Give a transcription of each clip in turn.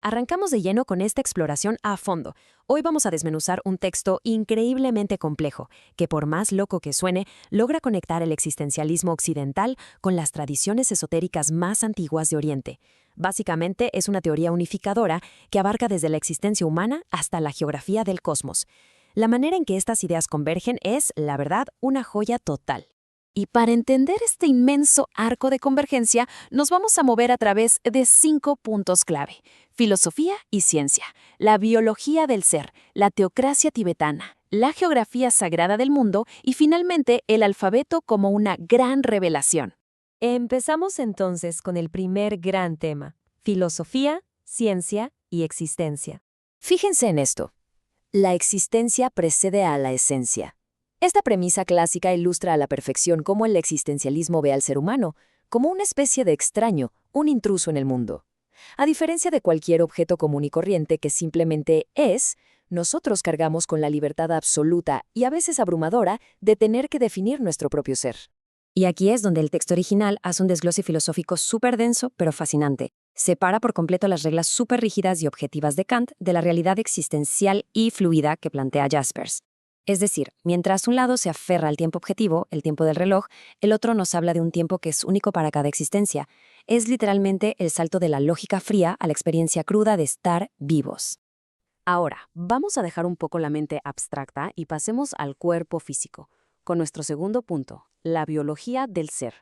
Arrancamos de lleno con esta exploración a fondo. Hoy vamos a desmenuzar un texto increíblemente complejo, que por más loco que suene, logra conectar el existencialismo occidental con las tradiciones esotéricas más antiguas de Oriente. Básicamente es una teoría unificadora que abarca desde la existencia humana hasta la geografía del cosmos. La manera en que estas ideas convergen es, la verdad, una joya total. Y para entender este inmenso arco de convergencia, nos vamos a mover a través de 5 puntos clave: filosofía y ciencia, la biología del ser, la teocracia tibetana, la geografía sagrada del mundo y finalmente el alfabeto como una gran revelación. Empezamos entonces con el primer gran tema: filosofía, ciencia y existencia. Fíjense en esto. La existencia precede a la esencia. Esta premisa clásica ilustra a la perfección cómo el existencialismo ve al ser humano, como una especie de extraño, un intruso en el mundo. A diferencia de cualquier objeto común y corriente que simplemente es, nosotros cargamos con la libertad absoluta y a veces abrumadora de tener que definir nuestro propio ser. Y aquí es donde el texto original hace un desglose filosófico súper denso pero fascinante. Separa por completo las reglas súper rígidas y objetivas de Kant de la realidad existencial y fluida que plantea Jaspers. Es decir, mientras un lado se aferra al tiempo objetivo, el tiempo del reloj, el otro nos habla de un tiempo que es único para cada existencia. Es literalmente el salto de la lógica fría a la experiencia cruda de estar vivos. Ahora, vamos a dejar un poco la mente abstracta y pasemos al cuerpo físico, con nuestro segundo punto, la biología del ser.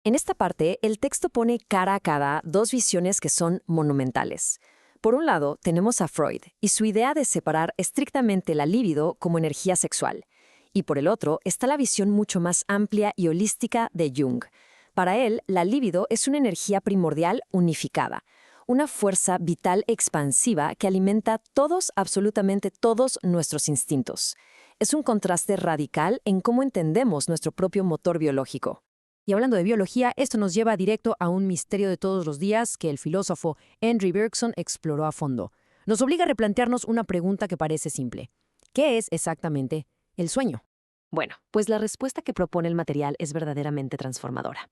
En esta parte, el texto pone cara a cara dos visiones que son monumentales. Por un lado, tenemos a Freud y su idea de separar estrictamente la libido como energía sexual. Y por el otro está la visión mucho más amplia y holística de Jung. Para él, la libido es una energía primordial unificada, una fuerza vital expansiva que alimenta todos, absolutamente todos nuestros instintos. Es un contraste radical en cómo entendemos nuestro propio motor biológico. Y hablando de biología, esto nos lleva directo a un misterio de todos los días que el filósofo Henry Bergson exploró a fondo. Nos obliga a replantearnos una pregunta que parece simple. ¿Qué es exactamente el sueño? Bueno, pues la respuesta que propone el material es verdaderamente transformadora.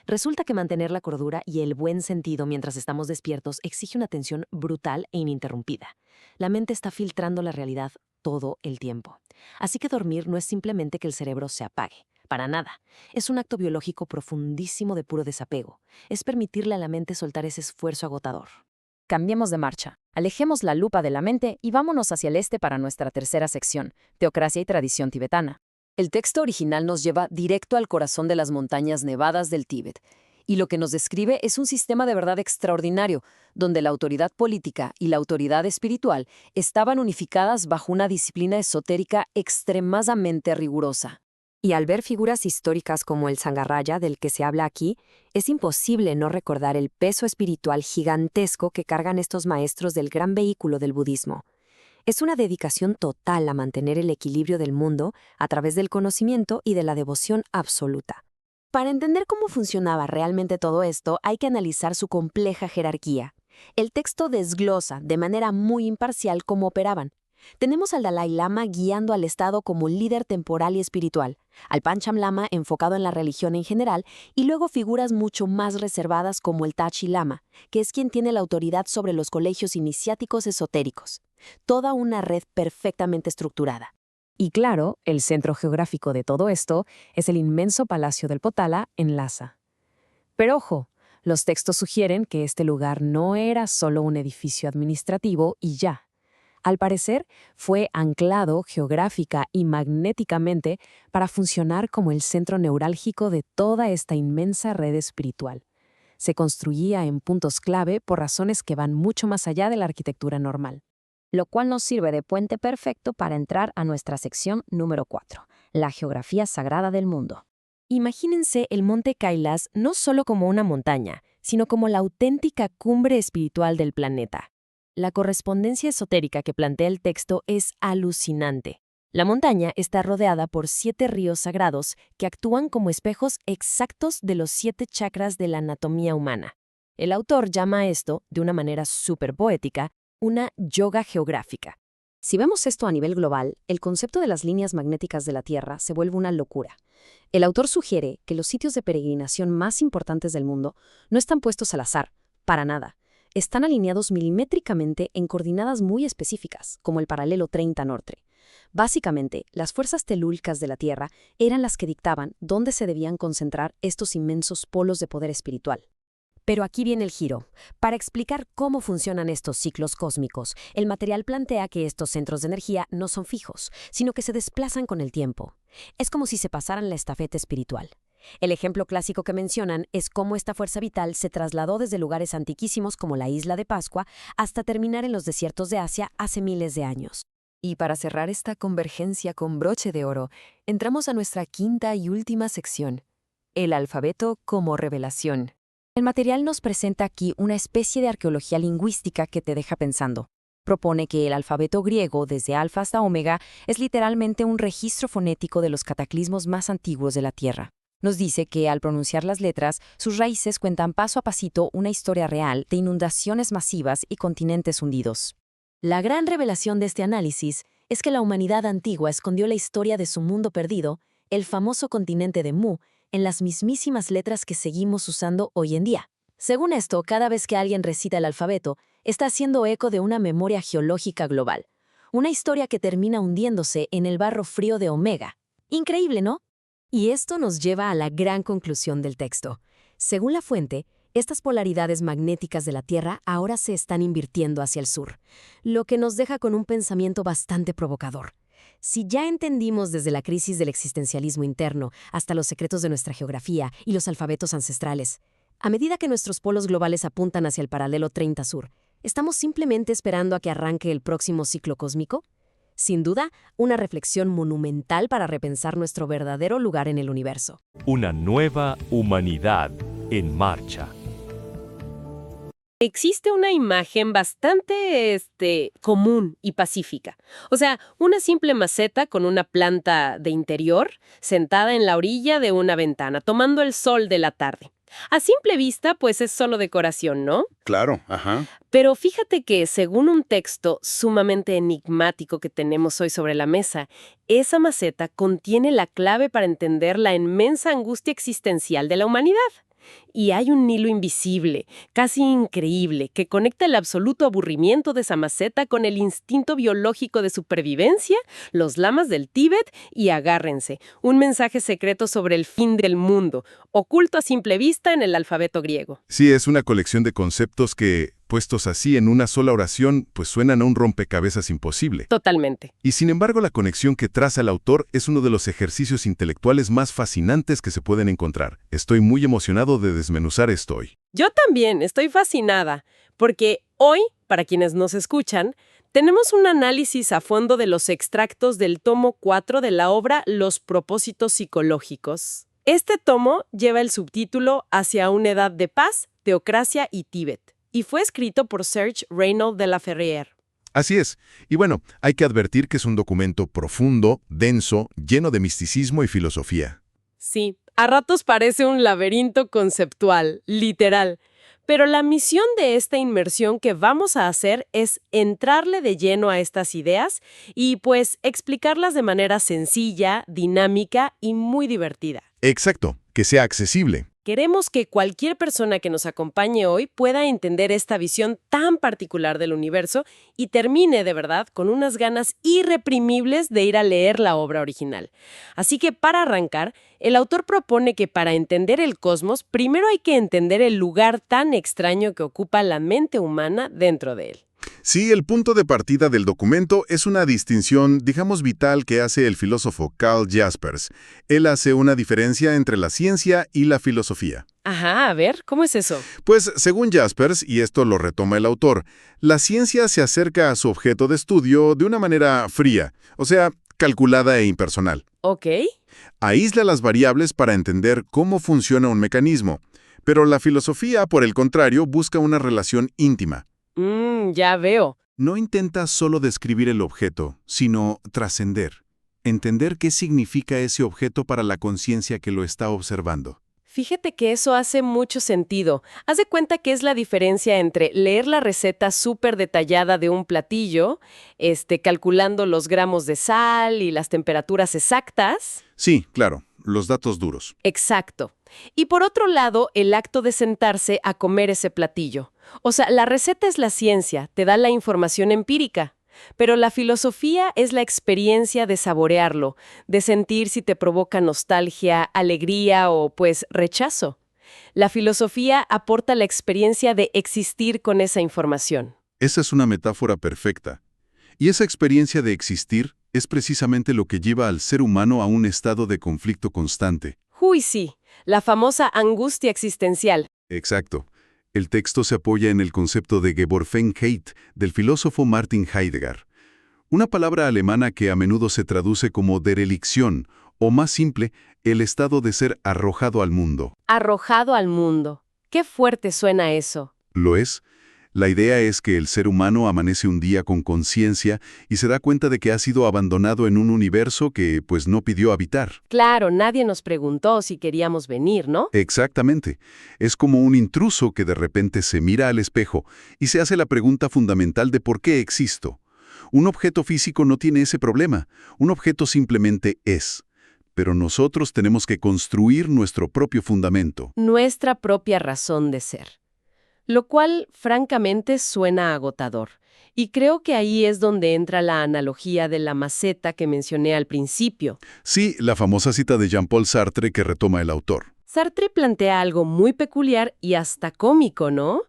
Resulta que mantener la cordura y el buen sentido mientras estamos despiertos exige una atención brutal e ininterrumpida. La mente está filtrando la realidad todo el tiempo. Así que dormir no es simplemente que el cerebro se apague. Para nada. Es un acto biológico profundísimo de puro desapego. Es permitirle a la mente soltar ese esfuerzo agotador. Cambiemos de marcha. Alejemos la lupa de la mente y vámonos hacia el este para nuestra tercera sección, teocracia y tradición tibetana. El texto original nos lleva directo al corazón de las montañas nevadas del Tíbet, y lo que nos describe es un sistema de verdad extraordinario, donde la autoridad política y la autoridad espiritual estaban unificadas bajo una disciplina esotérica extremadamente rigurosa. Y al ver figuras históricas como el Sangarraya del que se habla aquí, es imposible no recordar el peso espiritual gigantesco que cargan estos maestros del gran vehículo del budismo. Es una dedicación total a mantener el equilibrio del mundo a través del conocimiento y de la devoción absoluta. Para entender cómo funcionaba realmente todo esto, hay que analizar su compleja jerarquía. El texto desglosa de manera muy imparcial cómo operaban. Tenemos al Dalai Lama guiando al Estado como líder temporal y espiritual, al Pancham Lama enfocado en la religión en general y luego figuras mucho más reservadas como el Tachi Lama, que es quien tiene la autoridad sobre los colegios iniciáticos esotéricos. Toda una red perfectamente estructurada. Y claro, el centro geográfico de todo esto es el inmenso Palacio del Potala en Lhasa. Pero ojo, los textos sugieren que este lugar no era solo un edificio administrativo y ya. Al parecer, fue anclado geográfica y magnéticamente para funcionar como el centro neurálgico de toda esta inmensa red espiritual. Se construía en puntos clave por razones que van mucho más allá de la arquitectura normal. Lo cual nos sirve de puente perfecto para entrar a nuestra sección número 4, la geografía sagrada del mundo. Imagínense el monte Kailas no solo como una montaña, sino como la auténtica cumbre espiritual del planeta. La correspondencia esotérica que plantea el texto es alucinante. La montaña está rodeada por 7 ríos sagrados que actúan como espejos exactos de los 7 chakras de la anatomía humana. El autor llama a esto, de una manera súper poética, una yoga geográfica. Si vemos esto a nivel global, el concepto de las líneas magnéticas de la Tierra se vuelve una locura. El autor sugiere que los sitios de peregrinación más importantes del mundo no están puestos al azar, para nada. están alineados milimétricamente en coordenadas muy específicas, como el paralelo 30 norte. Básicamente, las fuerzas telúricas de la Tierra eran las que dictaban dónde se debían concentrar estos inmensos polos de poder espiritual. Pero aquí viene el giro. Para explicar cómo funcionan estos ciclos cósmicos, el material plantea que estos centros de energía no son fijos, sino que se desplazan con el tiempo. Es como si se pasaran la estafeta espiritual. El ejemplo clásico que mencionan es cómo esta fuerza vital se trasladó desde lugares antiquísimos como la isla de Pascua hasta terminar en los desiertos de Asia hace miles de años. Y para cerrar esta convergencia con broche de oro, entramos a nuestra quinta y última sección, el alfabeto como revelación. El material nos presenta aquí una especie de arqueología lingüística que te deja pensando. Propone que el alfabeto griego, desde alfa hasta omega, es literalmente un registro fonético de los cataclismos más antiguos de la Tierra. Nos dice que al pronunciar las letras, sus raíces cuentan paso a pasito una historia real de inundaciones masivas y continentes hundidos. La gran revelación de este análisis es que la humanidad antigua escondió la historia de su mundo perdido, el famoso continente de Mu, en las mismísimas letras que seguimos usando hoy en día. Según esto, cada vez que alguien recita el alfabeto, está haciendo eco de una memoria geológica global, una historia que termina hundiéndose en el barro frío de Omega. Increíble, ¿no? Y esto nos lleva a la gran conclusión del texto. Según la fuente, estas polaridades magnéticas de la Tierra ahora se están invirtiendo hacia el sur, lo que nos deja con un pensamiento bastante provocador. Si ya entendimos desde la crisis del existencialismo interno hasta los secretos de nuestra geografía y los alfabetos ancestrales, a medida que nuestros polos globales apuntan hacia el paralelo 30 sur, ¿estamos simplemente esperando a que arranque el próximo ciclo cósmico? Sin duda, una reflexión monumental para repensar nuestro verdadero lugar en el universo. Una nueva humanidad en marcha. Existe una imagen bastante, común y pacífica. O sea, una simple maceta con una planta de interior sentada en la orilla de una ventana, tomando el sol de la tarde. A simple vista, pues es solo decoración, ¿no? Claro, ajá. Pero fíjate que, según un texto sumamente enigmático que tenemos hoy sobre la mesa, esa maceta contiene la clave para entender la inmensa angustia existencial de la humanidad. Y hay un hilo invisible, casi increíble, que conecta el absoluto aburrimiento de esa maceta con el instinto biológico de supervivencia, los lamas del Tíbet y agárrense, un mensaje secreto sobre el fin del mundo, oculto a simple vista en el alfabeto griego. Sí, es una colección de conceptos que, puestos así en una sola oración, pues suenan a un rompecabezas imposible. Totalmente. Y sin embargo, la conexión que traza el autor es uno de los ejercicios intelectuales más fascinantes que se pueden encontrar. Estoy muy emocionado de desmenuzar esto hoy. Yo también estoy fascinada, porque hoy, para quienes nos escuchan, tenemos un análisis a fondo de los extractos del tomo 4 de la obra Los propósitos psicológicos. Este tomo lleva el subtítulo Hacia una edad de paz, teocracia y Tíbet, y fue escrito por Serge Reynaud de la Ferrière. Así es. Y bueno, hay que advertir que es un documento profundo, denso, lleno de misticismo y filosofía. Sí, a ratos parece un laberinto conceptual, literal. Pero la misión de esta inmersión que vamos a hacer es entrarle de lleno a estas ideas y pues explicarlas de manera sencilla, dinámica y muy divertida. Exacto, que sea accesible. Queremos que cualquier persona que nos acompañe hoy pueda entender esta visión tan particular del universo y termine de verdad con unas ganas irreprimibles de ir a leer la obra original. Así que para arrancar, el autor propone que para entender el cosmos, primero hay que entender el lugar tan extraño que ocupa la mente humana dentro de él. Sí, el punto de partida del documento es una distinción, digamos, vital que hace el filósofo Karl Jaspers. Él hace una diferencia entre la ciencia y la filosofía. Ajá, a ver, ¿cómo es eso? Pues, según Jaspers, y esto lo retoma el autor, la ciencia se acerca a su objeto de estudio de una manera fría, o sea, calculada e impersonal. Ok. Aísla las variables para entender cómo funciona un mecanismo, pero la filosofía, por el contrario, busca una relación íntima. Ya veo. No intenta solo describir el objeto, sino trascender. Entender qué significa ese objeto para la conciencia que lo está observando. Fíjate que eso hace mucho sentido. Haz de cuenta que es la diferencia entre leer la receta súper detallada de un platillo, calculando los gramos de sal y las temperaturas exactas. Sí, claro, los datos duros. Exacto. Y por otro lado, el acto de sentarse a comer ese platillo. O sea, la receta es la ciencia, te da la información empírica. Pero la filosofía es la experiencia de saborearlo, de sentir si te provoca nostalgia, alegría o, pues, rechazo. La filosofía aporta la experiencia de existir con esa información. Esa es una metáfora perfecta. Y esa experiencia de existir es precisamente lo que lleva al ser humano a un estado de conflicto constante. Uy, sí, la famosa angustia existencial. Exacto. El texto se apoya en el concepto de Geborgenheit del filósofo Martin Heidegger, una palabra alemana que a menudo se traduce como derelicción, o más simple, el estado de ser arrojado al mundo. Arrojado al mundo. Qué fuerte suena eso. ¿Lo es? La idea es que el ser humano amanece un día con conciencia y se da cuenta de que ha sido abandonado en un universo que, pues, no pidió habitar. Claro, nadie nos preguntó si queríamos venir, ¿no? Exactamente. Es como un intruso que de repente se mira al espejo y se hace la pregunta fundamental de por qué existo. Un objeto físico no tiene ese problema. Un objeto simplemente es. Pero nosotros tenemos que construir nuestro propio fundamento. Nuestra propia razón de ser. Lo cual, francamente, suena agotador. Y creo que ahí es donde entra la analogía de la maceta que mencioné al principio. Sí, la famosa cita de Jean-Paul Sartre que retoma el autor. Sartre plantea algo muy peculiar y hasta cómico, ¿no?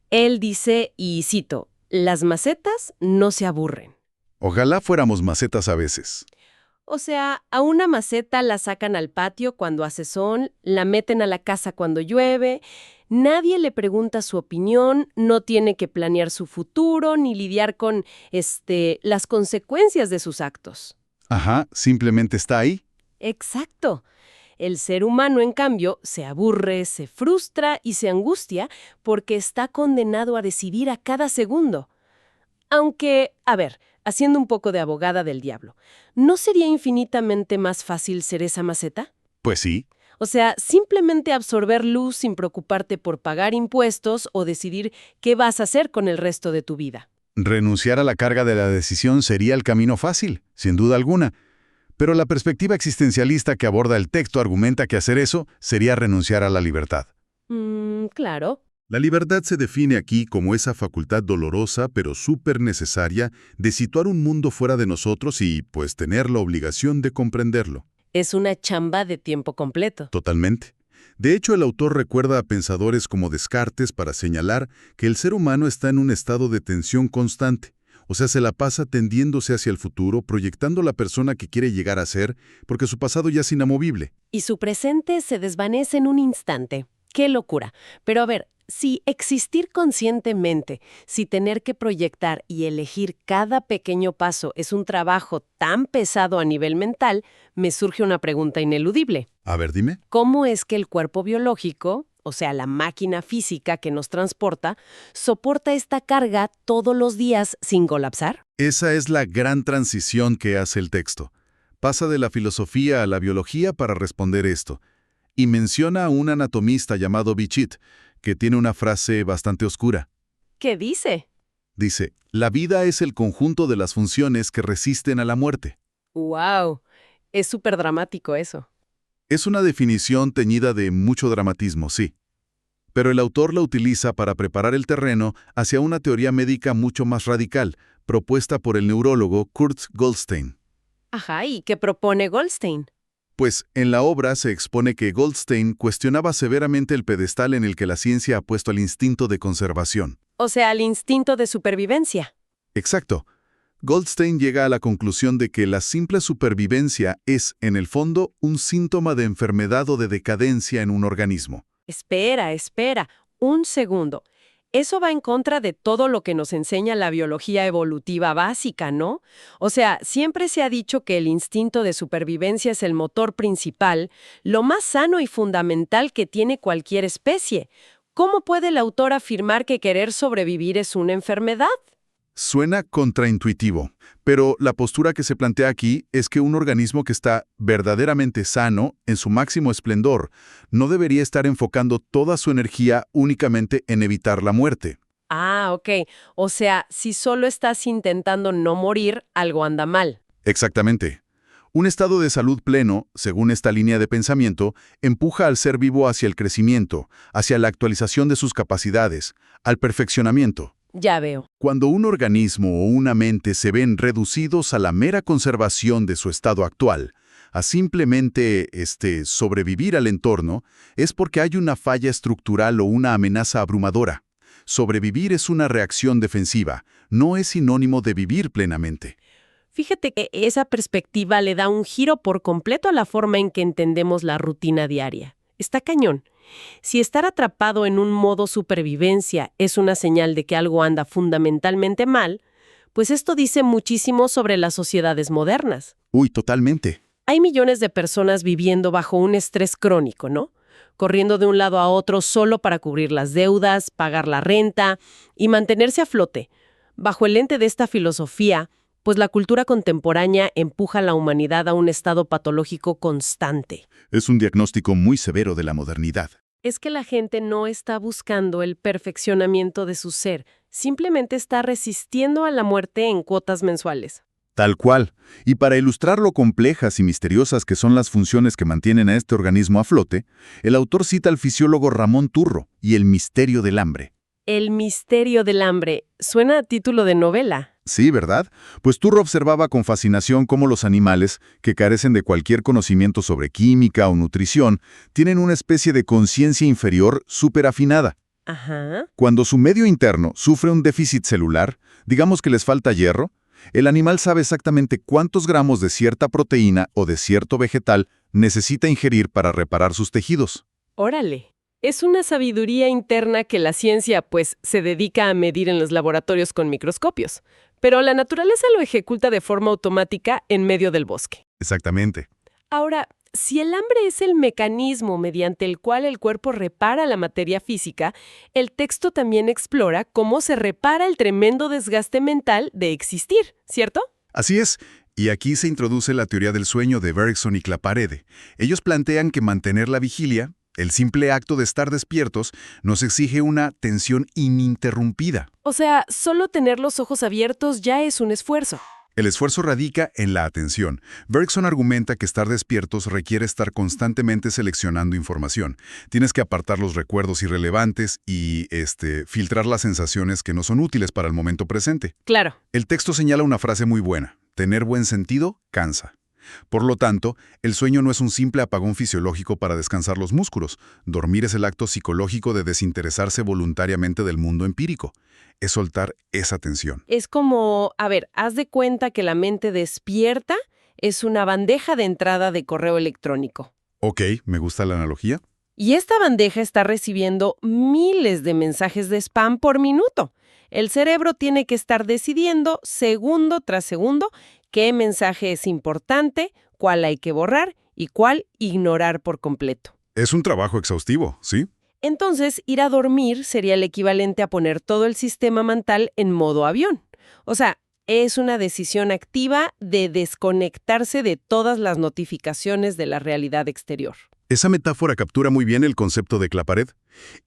Él dice, y cito, «Las macetas no se aburren». Ojalá fuéramos macetas a veces. O sea, a una maceta la sacan al patio cuando hace sol, la meten a la casa cuando llueve, nadie le pregunta su opinión, no tiene que planear su futuro ni lidiar con, las consecuencias de sus actos. Ajá, simplemente está ahí. Exacto. El ser humano, en cambio, se aburre, se frustra y se angustia porque está condenado a decidir a cada segundo. Aunque, a ver, haciendo un poco de abogada del diablo, ¿no sería infinitamente más fácil ser esa maceta? Pues sí. O sea, simplemente absorber luz sin preocuparte por pagar impuestos o decidir qué vas a hacer con el resto de tu vida. Renunciar a la carga de la decisión sería el camino fácil, sin duda alguna. Pero la perspectiva existencialista que aborda el texto argumenta que hacer eso sería renunciar a la libertad. Claro. La libertad se define aquí como esa facultad dolorosa pero súper necesaria de situar un mundo fuera de nosotros y, pues, tener la obligación de comprenderlo. Es una chamba de tiempo completo. Totalmente. De hecho, el autor recuerda a pensadores como Descartes para señalar que el ser humano está en un estado de tensión constante. O sea, se la pasa tendiéndose hacia el futuro, proyectando la persona que quiere llegar a ser, porque su pasado ya es inamovible. Y su presente se desvanece en un instante. ¡Qué locura! Pero a ver, si existir conscientemente, si tener que proyectar y elegir cada pequeño paso es un trabajo tan pesado a nivel mental, me surge una pregunta ineludible. A ver, dime. ¿Cómo es que el cuerpo biológico, o sea, la máquina física que nos transporta, soporta esta carga todos los días sin colapsar? Esa es la gran transición que hace el texto. Pasa de la filosofía a la biología para responder esto. Y menciona a un anatomista llamado Bichit, que tiene una frase bastante oscura. ¿Qué dice? Dice, la vida es el conjunto de las funciones que resisten a la muerte. ¡Wow! Es súper dramático eso. Es una definición teñida de mucho dramatismo, sí. Pero el autor la utiliza para preparar el terreno hacia una teoría médica mucho más radical, propuesta por el neurólogo Kurt Goldstein. Ajá, ¿y qué propone Goldstein? Pues en la obra se expone que Goldstein cuestionaba severamente el pedestal en el que la ciencia ha puesto al instinto de conservación. O sea, el instinto de supervivencia. Exacto. Goldstein llega a la conclusión de que la simple supervivencia es, en el fondo, un síntoma de enfermedad o de decadencia en un organismo. Espera, un segundo. Eso va en contra de todo lo que nos enseña la biología evolutiva básica, ¿no? O sea, siempre se ha dicho que el instinto de supervivencia es el motor principal, lo más sano y fundamental que tiene cualquier especie. ¿Cómo puede el autor afirmar que querer sobrevivir es una enfermedad? Suena contraintuitivo, pero la postura que se plantea aquí es que un organismo que está verdaderamente sano, en su máximo esplendor, no debería estar enfocando toda su energía únicamente en evitar la muerte. Ah, ok. O sea, si solo estás intentando no morir, algo anda mal. Exactamente. Un estado de salud pleno, según esta línea de pensamiento, empuja al ser vivo hacia el crecimiento, hacia la actualización de sus capacidades, al perfeccionamiento. Ya veo. Cuando un organismo o una mente se ven reducidos a la mera conservación de su estado actual, a simplemente sobrevivir al entorno, es porque hay una falla estructural o una amenaza abrumadora. Sobrevivir es una reacción defensiva, no es sinónimo de vivir plenamente. Fíjate que esa perspectiva le da un giro por completo a la forma en que entendemos la rutina diaria. Está cañón. Si estar atrapado en un modo supervivencia es una señal de que algo anda fundamentalmente mal, pues esto dice muchísimo sobre las sociedades modernas. Uy, totalmente. Hay millones de personas viviendo bajo un estrés crónico, ¿no? Corriendo de un lado a otro solo para cubrir las deudas, pagar la renta y mantenerse a flote. Bajo el lente de esta filosofía, pues la cultura contemporánea empuja a la humanidad a un estado patológico constante. Es un diagnóstico muy severo de la modernidad. Es que la gente no está buscando el perfeccionamiento de su ser, simplemente está resistiendo a la muerte en cuotas mensuales. Tal cual. Y para ilustrar lo complejas y misteriosas que son las funciones que mantienen a este organismo a flote, el autor cita al fisiólogo Ramón Turro y el misterio del hambre. El misterio del hambre. Suena a título de novela. Sí, ¿verdad? Pues Turro observaba con fascinación cómo los animales, que carecen de cualquier conocimiento sobre química o nutrición, tienen una especie de conciencia inferior súper afinada. Ajá. Cuando su medio interno sufre un déficit celular, digamos que les falta hierro, el animal sabe exactamente cuántos gramos de cierta proteína o de cierto vegetal necesita ingerir para reparar sus tejidos. Órale. Es una sabiduría interna que la ciencia, pues, se dedica a medir en los laboratorios con microscopios. Pero la naturaleza lo ejecuta de forma automática en medio del bosque. Exactamente. Ahora, si el hambre es el mecanismo mediante el cual el cuerpo repara la materia física, el texto también explora cómo se repara el tremendo desgaste mental de existir, ¿cierto? Así es. Y aquí se introduce la teoría del sueño de Bergson y Claparede. Ellos plantean que mantener la vigilia, el simple acto de estar despiertos, nos exige una tensión ininterrumpida. O sea, solo tener los ojos abiertos ya es un esfuerzo. El esfuerzo radica en la atención. Bergson argumenta que estar despiertos requiere estar constantemente seleccionando información. Tienes que apartar los recuerdos irrelevantes y filtrar las sensaciones que no son útiles para el momento presente. Claro. El texto señala una frase muy buena. Tener buen sentido cansa. Por lo tanto, el sueño no es un simple apagón fisiológico para descansar los músculos. Dormir es el acto psicológico de desinteresarse voluntariamente del mundo empírico. Es soltar esa tensión. Es como, haz de cuenta que la mente despierta es una bandeja de entrada de correo electrónico. Ok, me gusta la analogía. Y esta bandeja está recibiendo miles de mensajes de spam por minuto. El cerebro tiene que estar decidiendo segundo tras segundo qué mensaje es importante, cuál hay que borrar y cuál ignorar por completo. Es un trabajo exhaustivo, ¿sí? Entonces, ir a dormir sería el equivalente a poner todo el sistema mental en modo avión. O sea, es una decisión activa de desconectarse de todas las notificaciones de la realidad exterior. Esa metáfora captura muy bien el concepto de Claparede.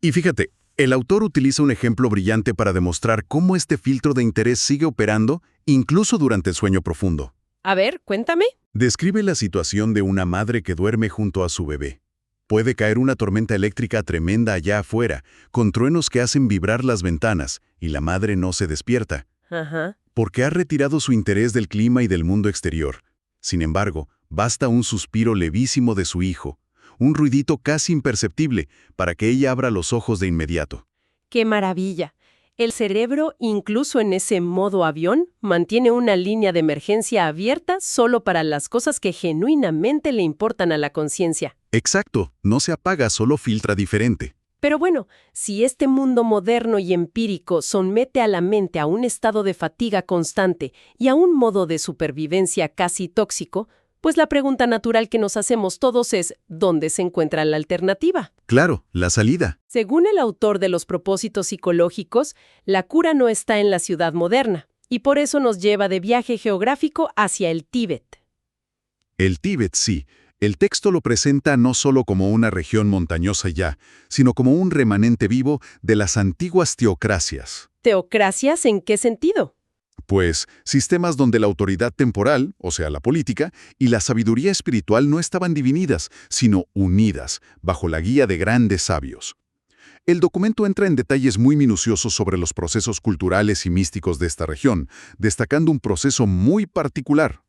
Y fíjate, el autor utiliza un ejemplo brillante para demostrar cómo este filtro de interés sigue operando incluso durante el sueño profundo. A ver, cuéntame. Describe la situación de una madre que duerme junto a su bebé. Puede caer una tormenta eléctrica tremenda allá afuera, con truenos que hacen vibrar las ventanas, y la madre no se despierta. Ajá. Porque ha retirado su interés del clima y del mundo exterior. Sin embargo, basta un suspiro levísimo de su hijo, un ruidito casi imperceptible, para que ella abra los ojos de inmediato. ¡Qué maravilla! El cerebro, incluso en ese modo avión, mantiene una línea de emergencia abierta solo para las cosas que genuinamente le importan a la conciencia. Exacto, no se apaga, solo filtra diferente. Pero bueno, si este mundo moderno y empírico somete a la mente a un estado de fatiga constante y a un modo de supervivencia casi tóxico, pues la pregunta natural que nos hacemos todos es, ¿dónde se encuentra la alternativa? Claro, la salida. Según el autor de Los propósitos psicológicos, la cura no está en la ciudad moderna, y por eso nos lleva de viaje geográfico hacia el Tíbet. El Tíbet, sí. El texto lo presenta no solo como una región montañosa ya, sino como un remanente vivo de las antiguas teocracias. ¿Teocracias en qué sentido? Pues sistemas donde la autoridad temporal, o sea, la política, y la sabiduría espiritual no estaban divididas, sino unidas, bajo la guía de grandes sabios. El documento entra en detalles muy minuciosos sobre los procesos culturales y místicos de esta región, destacando un proceso muy particular.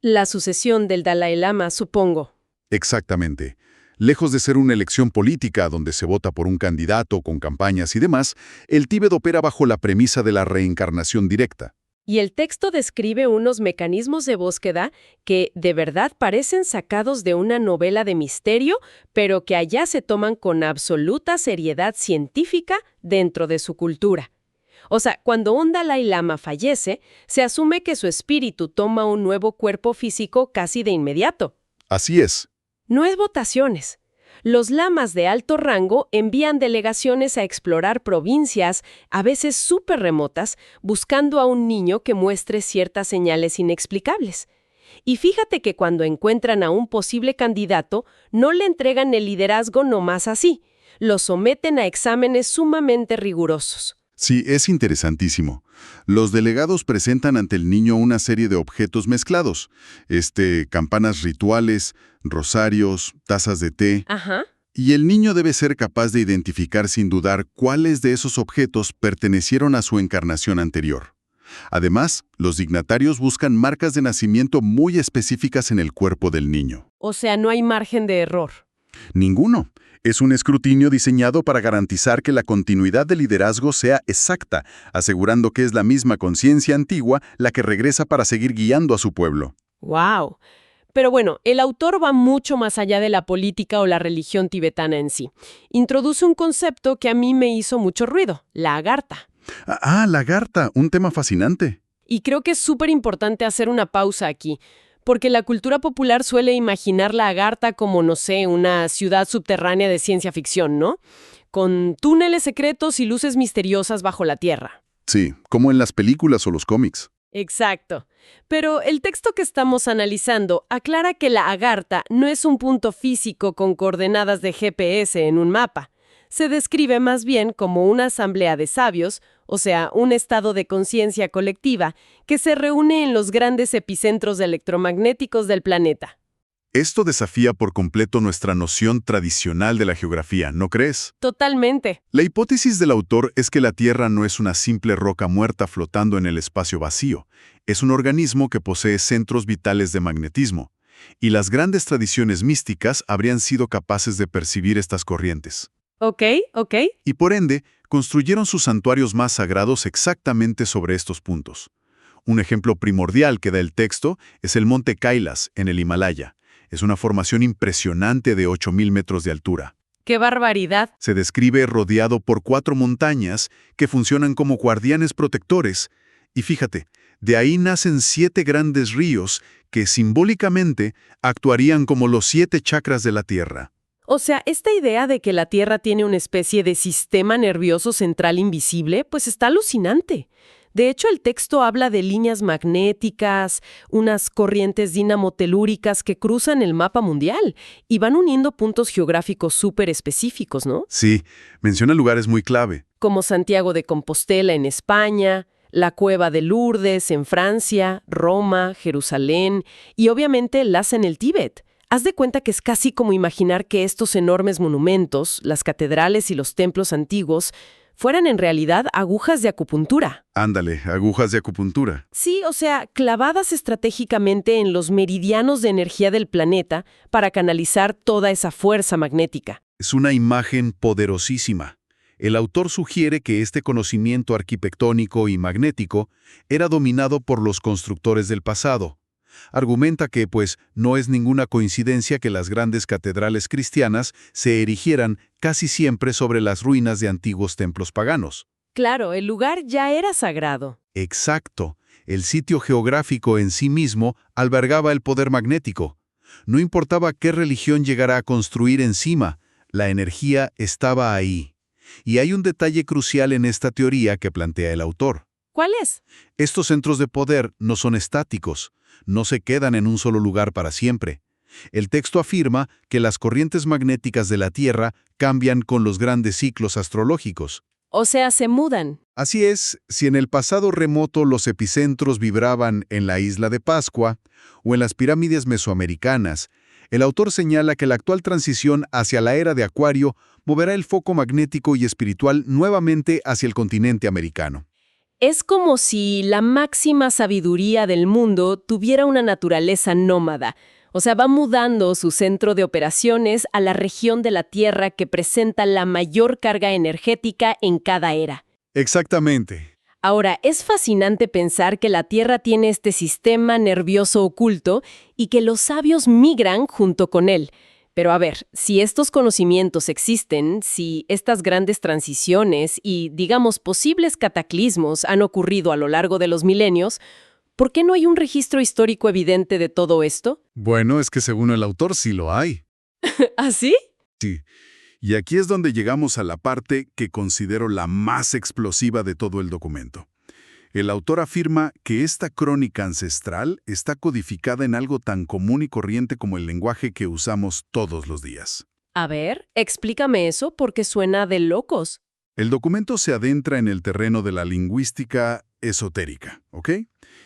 La sucesión del Dalai Lama, supongo. Exactamente. Lejos de ser una elección política donde se vota por un candidato con campañas y demás, el Tíbet opera bajo la premisa de la reencarnación directa. Y el texto describe unos mecanismos de búsqueda que de verdad parecen sacados de una novela de misterio, pero que allá se toman con absoluta seriedad científica dentro de su cultura. O sea, cuando un Dalai Lama fallece, se asume que su espíritu toma un nuevo cuerpo físico casi de inmediato. Así es. No es votaciones. Los lamas de alto rango envían delegaciones a explorar provincias, a veces súper remotas, buscando a un niño que muestre ciertas señales inexplicables. Y fíjate que cuando encuentran a un posible candidato, no le entregan el liderazgo nomás así. Lo someten a exámenes sumamente rigurosos. Sí, es interesantísimo. Los delegados presentan ante el niño una serie de objetos mezclados. Campanas rituales, rosarios, tazas de té. Ajá. Y el niño debe ser capaz de identificar sin dudar cuáles de esos objetos pertenecieron a su encarnación anterior. Además, los dignatarios buscan marcas de nacimiento muy específicas en el cuerpo del niño. O sea, no hay margen de error. Ninguno. Es un escrutinio diseñado para garantizar que la continuidad del liderazgo sea exacta, asegurando que es la misma conciencia antigua la que regresa para seguir guiando a su pueblo. ¡Wow! Pero bueno, el autor va mucho más allá de la política o la religión tibetana en sí. Introduce un concepto que a mí me hizo mucho ruido, la agartha. Lagarta, un tema fascinante. Y creo que es súper importante hacer una pausa aquí, porque la cultura popular suele imaginar la agartha como, no sé, una ciudad subterránea de ciencia ficción, ¿no? Con túneles secretos y luces misteriosas bajo la tierra. Sí, como en las películas o los cómics. Exacto. Pero el texto que estamos analizando aclara que la agartha no es un punto físico con coordenadas de GPS en un mapa. Se describe más bien como una asamblea de sabios, o sea, un estado de conciencia colectiva, que se reúne en los grandes epicentros electromagnéticos del planeta. Esto desafía por completo nuestra noción tradicional de la geografía, ¿no crees? Totalmente. La hipótesis del autor es que la Tierra no es una simple roca muerta flotando en el espacio vacío. Es un organismo que posee centros vitales de magnetismo. Y las grandes tradiciones místicas habrían sido capaces de percibir estas corrientes. Ok. Y por ende, construyeron sus santuarios más sagrados exactamente sobre estos puntos. Un ejemplo primordial que da el texto es el monte Kailas, en el Himalaya. Es una formación impresionante de 8.000 metros de altura. ¡Qué barbaridad! Se describe rodeado por 4 montañas que funcionan como guardianes protectores. Y fíjate, de ahí nacen 7 grandes ríos que simbólicamente actuarían como los 7 chakras de la Tierra. O sea, esta idea de que la Tierra tiene una especie de sistema nervioso central invisible, pues está alucinante. De hecho, el texto habla de líneas magnéticas, unas corrientes dinamotelúricas que cruzan el mapa mundial y van uniendo puntos geográficos súper específicos, ¿no? Sí, menciona lugares muy clave. Como Santiago de Compostela en España, la Cueva de Lourdes en Francia, Roma, Jerusalén y obviamente Lhasa en el Tíbet. Haz de cuenta que es casi como imaginar que estos enormes monumentos, las catedrales y los templos antiguos, fueran en realidad agujas de acupuntura. Ándale, agujas de acupuntura. Sí, o sea, clavadas estratégicamente en los meridianos de energía del planeta para canalizar toda esa fuerza magnética. Es una imagen poderosísima. El autor sugiere que este conocimiento arquitectónico y magnético era dominado por los constructores del pasado. Argumenta que, pues, no es ninguna coincidencia que las grandes catedrales cristianas se erigieran casi siempre sobre las ruinas de antiguos templos paganos. Claro, el lugar ya era sagrado. Exacto. El sitio geográfico en sí mismo albergaba el poder magnético. No importaba qué religión llegara a construir encima, la energía estaba ahí. Y hay un detalle crucial en esta teoría que plantea el autor. ¿Cuál es? Estos centros de poder no son estáticos, no se quedan en un solo lugar para siempre. El texto afirma que las corrientes magnéticas de la Tierra cambian con los grandes ciclos astrológicos. O sea, se mudan. Así es, si en el pasado remoto los epicentros vibraban en la isla de Pascua o en las pirámides mesoamericanas, el autor señala que la actual transición hacia la era de Acuario moverá el foco magnético y espiritual nuevamente hacia el continente americano. Es como si la máxima sabiduría del mundo tuviera una naturaleza nómada. O sea, va mudando su centro de operaciones a la región de la Tierra que presenta la mayor carga energética en cada era. Exactamente. Ahora, es fascinante pensar que la Tierra tiene este sistema nervioso oculto y que los sabios migran junto con él. Pero a ver, si estos conocimientos existen, si estas grandes transiciones y, digamos, posibles cataclismos han ocurrido a lo largo de los milenios, ¿por qué no hay un registro histórico evidente de todo esto? Bueno, es que según el autor sí lo hay. ¿Ah, sí? Sí. Y aquí es donde llegamos a la parte que considero la más explosiva de todo el documento. El autor afirma que esta crónica ancestral está codificada en algo tan común y corriente como el lenguaje que usamos todos los días. A ver, explícame eso porque suena de locos. El documento se adentra en el terreno de la lingüística esotérica, ¿ok?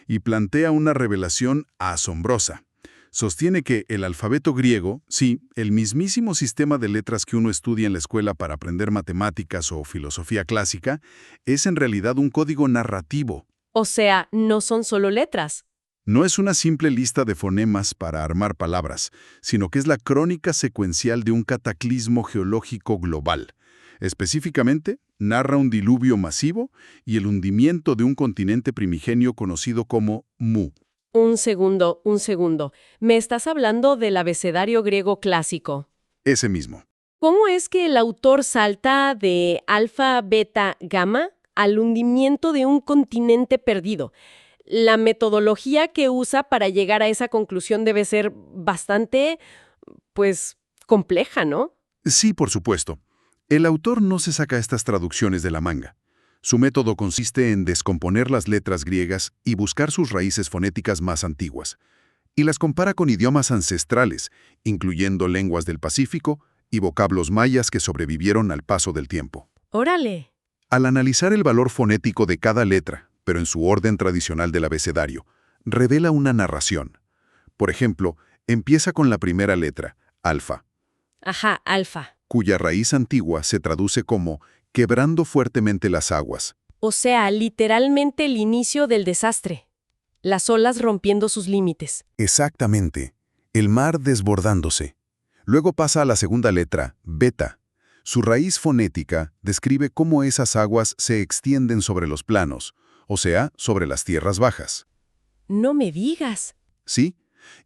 Y plantea una revelación asombrosa. Sostiene que el alfabeto griego, sí, el mismísimo sistema de letras que uno estudia en la escuela para aprender matemáticas o filosofía clásica, es en realidad un código narrativo. O sea, no son solo letras. No es una simple lista de fonemas para armar palabras, sino que es la crónica secuencial de un cataclismo geológico global. Específicamente, narra un diluvio masivo y el hundimiento de un continente primigenio conocido como Mu. Un segundo. ¿Me estás hablando del abecedario griego clásico? Ese mismo. ¿Cómo es que el autor salta de alfa, beta, gamma al hundimiento de un continente perdido? La metodología que usa para llegar a esa conclusión debe ser bastante, pues, compleja, ¿no? Sí, por supuesto. El autor no se saca estas traducciones de la manga. Su método consiste en descomponer las letras griegas y buscar sus raíces fonéticas más antiguas, y las compara con idiomas ancestrales, incluyendo lenguas del Pacífico y vocablos mayas que sobrevivieron al paso del tiempo. ¡Órale! Al analizar el valor fonético de cada letra, pero en su orden tradicional del abecedario, revela una narración. Por ejemplo, empieza con la primera letra, alfa, Ajá, alfa. cuya raíz antigua se traduce como quebrando fuertemente las aguas. O sea, literalmente el inicio del desastre. Las olas rompiendo sus límites. Exactamente. El mar desbordándose. Luego pasa a la segunda letra, beta. Su raíz fonética describe cómo esas aguas se extienden sobre los planos, o sea, sobre las tierras bajas. No me digas. ¿Sí?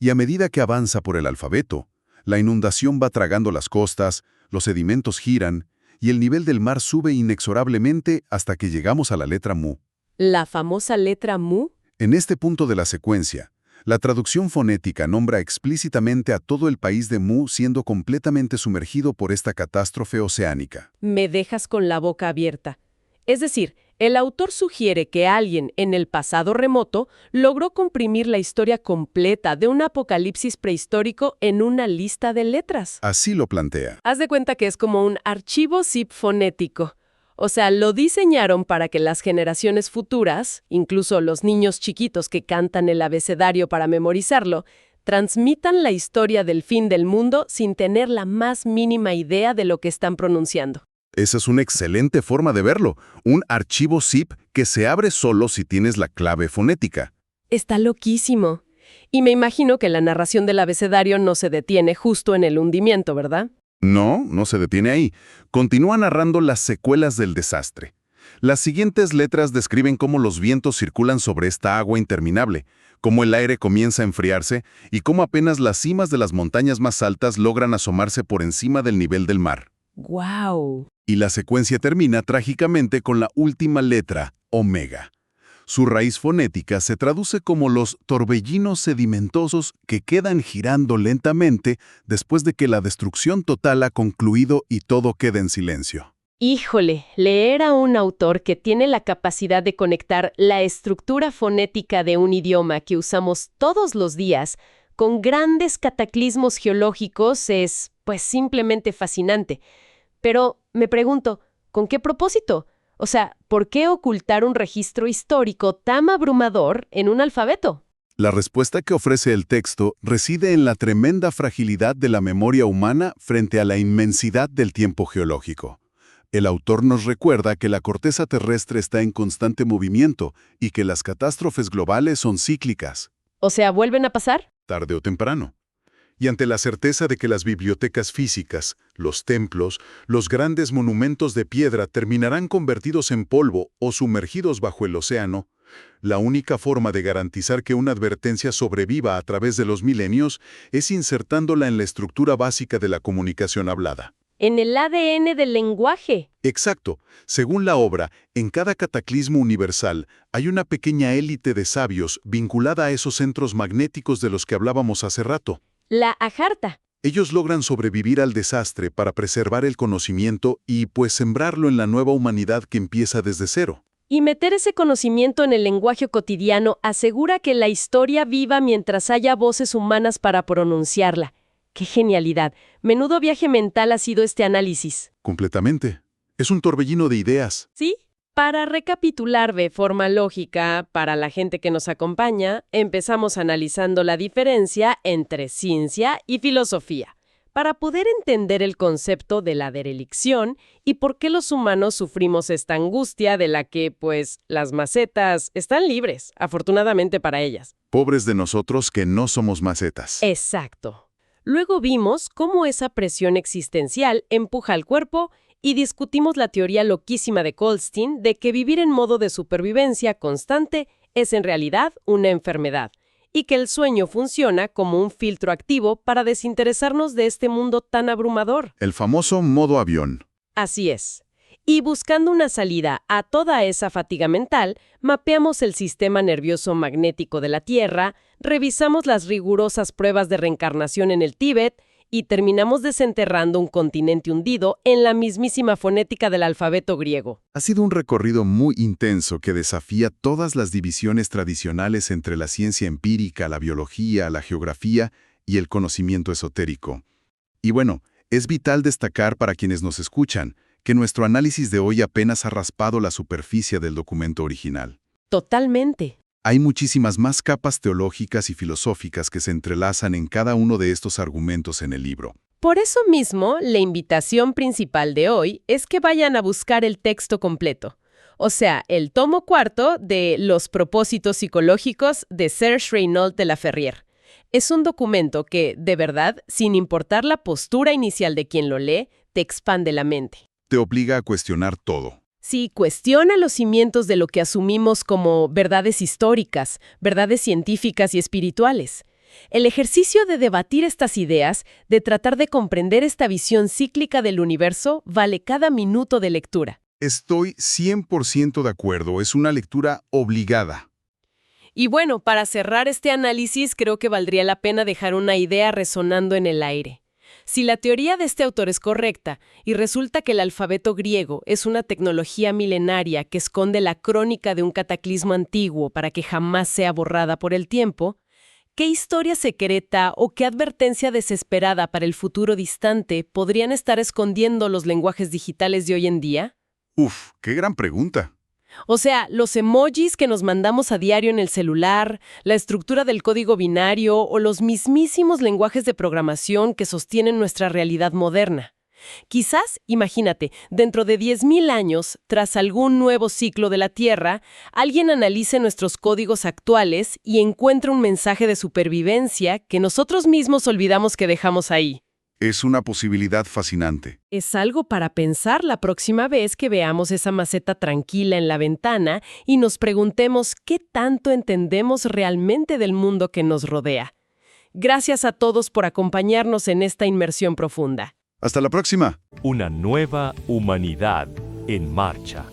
Y a medida que avanza por el alfabeto, la inundación va tragando las costas, los sedimentos giran, y el nivel del mar sube inexorablemente hasta que llegamos a la letra Mu. ¿La famosa letra mu? En este punto de la secuencia, la traducción fonética nombra explícitamente a todo el país de Mu siendo completamente sumergido por esta catástrofe oceánica. Me dejas con la boca abierta. Es decir, el autor sugiere que alguien en el pasado remoto logró comprimir la historia completa de un apocalipsis prehistórico en una lista de letras. Así lo plantea. Haz de cuenta que es como un archivo zip fonético. O sea, lo diseñaron para que las generaciones futuras, incluso los niños chiquitos que cantan el abecedario para memorizarlo, transmitan la historia del fin del mundo sin tener la más mínima idea de lo que están pronunciando. Esa es una excelente forma de verlo. Un archivo zip que se abre solo si tienes la clave fonética. Está loquísimo. Y me imagino que la narración del abecedario no se detiene justo en el hundimiento, ¿verdad? No, no se detiene ahí. Continúa narrando las secuelas del desastre. Las siguientes letras describen cómo los vientos circulan sobre esta agua interminable, cómo el aire comienza a enfriarse y cómo apenas las cimas de las montañas más altas logran asomarse por encima del nivel del mar. ¡Guau! Y la secuencia termina trágicamente con la última letra, omega. Su raíz fonética se traduce como los torbellinos sedimentosos que quedan girando lentamente después de que la destrucción total ha concluido y todo queda en silencio. Híjole, leer a un autor que tiene la capacidad de conectar la estructura fonética de un idioma que usamos todos los días con grandes cataclismos geológicos es, pues, simplemente fascinante. Pero me pregunto, ¿con qué propósito? O sea, ¿por qué ocultar un registro histórico tan abrumador en un alfabeto? La respuesta que ofrece el texto reside en la tremenda fragilidad de la memoria humana frente a la inmensidad del tiempo geológico. El autor nos recuerda que la corteza terrestre está en constante movimiento y que las catástrofes globales son cíclicas, O sea, ¿vuelven a pasar? tarde o temprano. Y ante la certeza de que las bibliotecas físicas, los templos, los grandes monumentos de piedra terminarán convertidos en polvo o sumergidos bajo el océano, la única forma de garantizar que una advertencia sobreviva a través de los milenios es insertándola en la estructura básica de la comunicación hablada. En el ADN del lenguaje. Exacto. Según la obra, en cada cataclismo universal hay una pequeña élite de sabios vinculada a esos centros magnéticos de los que hablábamos hace rato. La ajarta. Ellos logran sobrevivir al desastre para preservar el conocimiento y pues sembrarlo en la nueva humanidad que empieza desde cero. Y meter ese conocimiento en el lenguaje cotidiano asegura que la historia viva mientras haya voces humanas para pronunciarla. ¡Qué genialidad! Menudo viaje mental ha sido este análisis. Completamente. Es un torbellino de ideas. ¿Sí? Para recapitular de forma lógica, para la gente que nos acompaña, empezamos analizando la diferencia entre ciencia y filosofía, para poder entender el concepto de la derelicción y por qué los humanos sufrimos esta angustia de la que, pues, las macetas están libres, afortunadamente para ellas. Pobres de nosotros que no somos macetas. Exacto. Luego vimos cómo esa presión existencial empuja al cuerpo y discutimos la teoría loquísima de Goldstein de que vivir en modo de supervivencia constante es en realidad una enfermedad y que el sueño funciona como un filtro activo para desinteresarnos de este mundo tan abrumador. El famoso modo avión. Así es. Y buscando una salida a toda esa fatiga mental, mapeamos el sistema nervioso magnético de la Tierra, revisamos las rigurosas pruebas de reencarnación en el Tíbet y terminamos desenterrando un continente hundido en la mismísima fonética del alfabeto griego. Ha sido un recorrido muy intenso que desafía todas las divisiones tradicionales entre la ciencia empírica, la biología, la geografía y el conocimiento esotérico. Y bueno, es vital destacar para quienes nos escuchan que nuestro análisis de hoy apenas ha raspado la superficie del documento original. Totalmente. Hay muchísimas más capas teológicas y filosóficas que se entrelazan en cada uno de estos argumentos en el libro. Por eso mismo, la invitación principal de hoy es que vayan a buscar el texto completo. O sea, el tomo 4 de Los propósitos psicológicos de Serge Reynaud de la Ferrière. Es un documento que, de verdad, sin importar la postura inicial de quien lo lee, te expande la mente. Te obliga a cuestionar todo. Sí, cuestiona los cimientos de lo que asumimos como verdades históricas, verdades científicas y espirituales. El ejercicio de debatir estas ideas, de tratar de comprender esta visión cíclica del universo, vale cada minuto de lectura. Estoy 100% de acuerdo, es una lectura obligada. Y bueno, para cerrar este análisis, creo que valdría la pena dejar una idea resonando en el aire. Si la teoría de este autor es correcta y resulta que el alfabeto griego es una tecnología milenaria que esconde la crónica de un cataclismo antiguo para que jamás sea borrada por el tiempo, ¿qué historia secreta o qué advertencia desesperada para el futuro distante podrían estar escondiendo los lenguajes digitales de hoy en día? Uf, qué gran pregunta. O sea, los emojis que nos mandamos a diario en el celular, la estructura del código binario o los mismísimos lenguajes de programación que sostienen nuestra realidad moderna. Quizás, imagínate, dentro de 10.000 años, tras algún nuevo ciclo de la Tierra, alguien analice nuestros códigos actuales y encuentre un mensaje de supervivencia que nosotros mismos olvidamos que dejamos ahí. Es una posibilidad fascinante. Es algo para pensar la próxima vez que veamos esa maceta tranquila en la ventana y nos preguntemos qué tanto entendemos realmente del mundo que nos rodea. Gracias a todos por acompañarnos en esta inmersión profunda. Hasta la próxima. Una nueva humanidad en marcha.